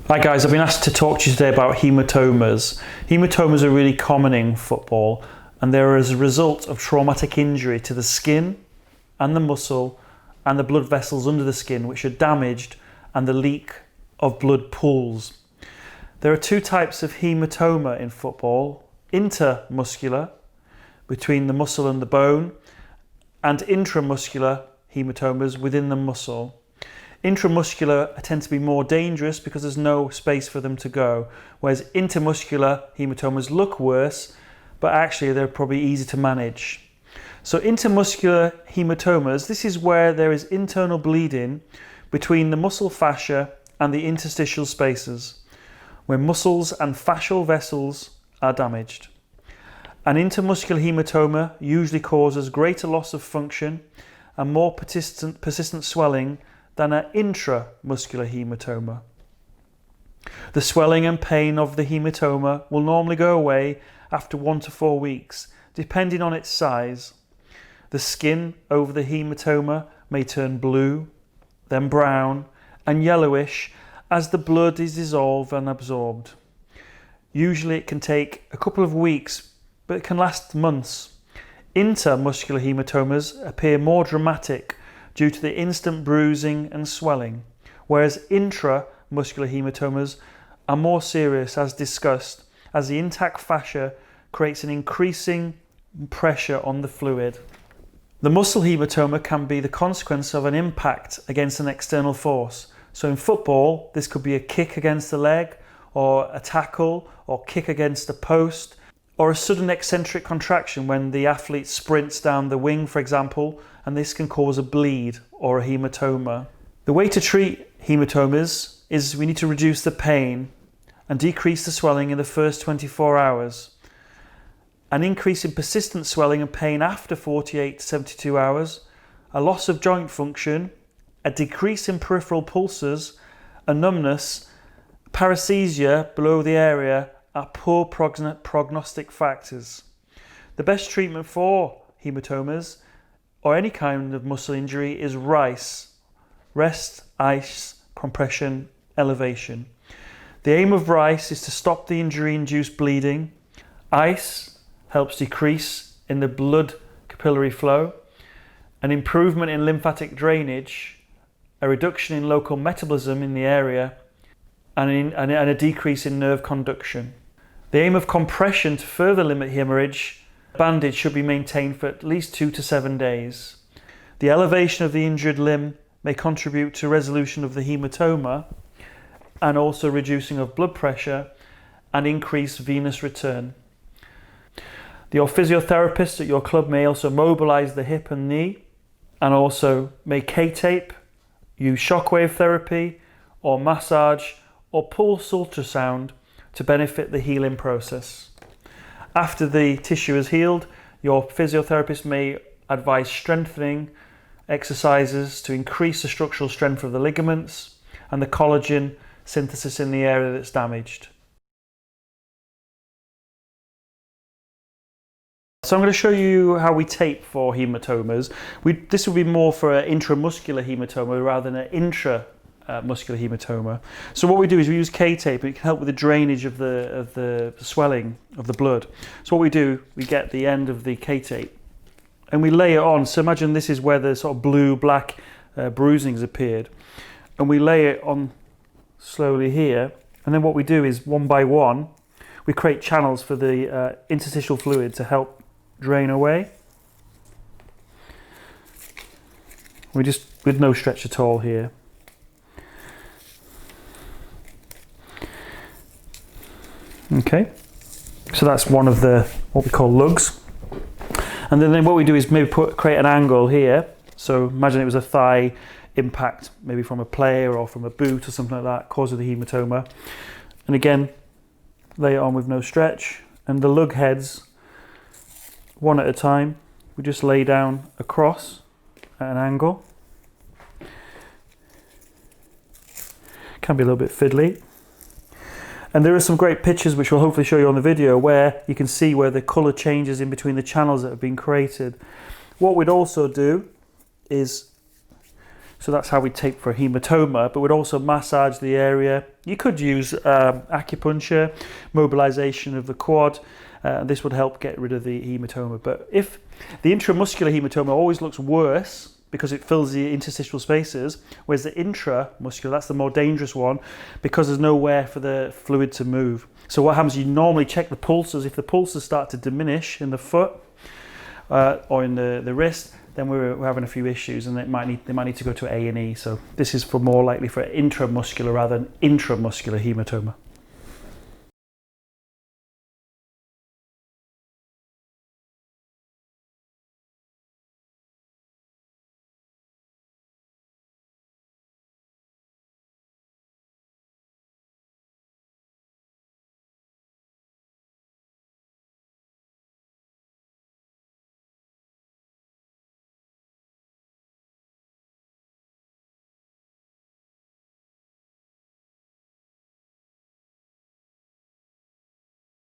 Hi guys, I've been asked to talk to you today about hematomas. Hematomas are really common in football and they're as a result of traumatic injury to the skin and the muscle and the blood vessels under the skin, which are damaged, and the leak of blood pools. There are two types of hematoma in football: intermuscular, between the muscle and the bone, and intramuscular hematomas within the muscle. Intramuscular tend to be more dangerous because there's no space for them to go, whereas intermuscular hematomas look worse, but actually they're probably easy to manage. So intermuscular hematomas, this is where there is internal bleeding between the muscle fascia and the interstitial spaces, where muscles and fascial vessels are damaged. An intermuscular hematoma usually causes greater loss of function and more persistent swelling than an intramuscular hematoma. The swelling and pain of the hematoma will normally go away after 1 to 4 weeks, depending on its size. The skin over the hematoma may turn blue, then brown and yellowish as the blood is dissolved and absorbed. Usually it can take a couple of weeks, but it can last months. Intermuscular hematomas appear more dramatic due to the instant bruising and swelling, whereas intramuscular hematomas are more serious, as discussed, as the intact fascia creates an increasing pressure on the fluid. The muscle hematoma can be the consequence of an impact against an external force. So in football, this could be a kick against the leg, or a tackle, or kick against a post, or a sudden eccentric contraction when the athlete sprints down the wing, for example, and this can cause a bleed or a hematoma. The way to treat hematomas is we need to reduce the pain and decrease the swelling in the first 24 hours. An increase in persistent swelling and pain after 48 to 72 hours, a loss of joint function, a decrease in peripheral pulses, a numbness, paresthesia below the area are poor prognostic factors. The best treatment for hematomas or any kind of muscle injury is RICE: rest, ice, compression, elevation. The aim of RICE is to stop the injury-induced bleeding. ICE helps decrease in the blood capillary flow, an improvement in lymphatic drainage, a reduction in local metabolism in the area, and a decrease in nerve conduction. The aim of compression to further limit hemorrhage, bandage should be maintained for at least 2 to 7 days. The elevation of the injured limb may contribute to resolution of the hematoma and also reducing of blood pressure and increased venous return. Your physiotherapist at your club may also mobilize the hip and knee, and also may K-tape, use shockwave therapy or massage or pulse ultrasound to benefit the healing process. After the tissue is healed, your physiotherapist may advise strengthening exercises to increase the structural strength of the ligaments and the collagen synthesis in the area that's damaged. So I'm going to show you how we tape for hematomas. This will be more for an intramuscular hematoma rather than an intramuscular hematoma. So what we do is we use K-tape. It can help with the drainage of the swelling of the blood. So what we do, we get the end of the K-tape and we lay it on. So imagine this is where the sort of blue-black bruising has appeared, and we lay it on slowly here. And then what we do is, one by one, we create channels for the interstitial fluid to help drain away. We just, with no stretch at all here. Okay, so that's one of the what we call lugs. And then what we do is maybe create an angle here. So imagine it was a thigh impact, maybe from a player or from a boot or something like that, causing the hematoma. And again, lay it on with no stretch. And the lug heads, one at a time, we just lay down across at an angle. Can be a little bit fiddly. And there are some great pictures which we'll hopefully show you on the video where you can see where the colour changes in between the channels that have been created. What we'd also do is So that's how we take for a hematoma, but we'd also massage the area. You could use acupuncture, mobilization of the quad. This would help get rid of the hematoma. But if the intramuscular hematoma always looks worse because it fills the interstitial spaces, whereas the intramuscular, that's the more dangerous one, because there's nowhere for the fluid to move. So what happens, you normally check the pulses. If the pulses start to diminish in the foot or in the wrist, then we're having a few issues, and they might need to go to A&E. So this is more likely for intramuscular rather than intramuscular hematoma.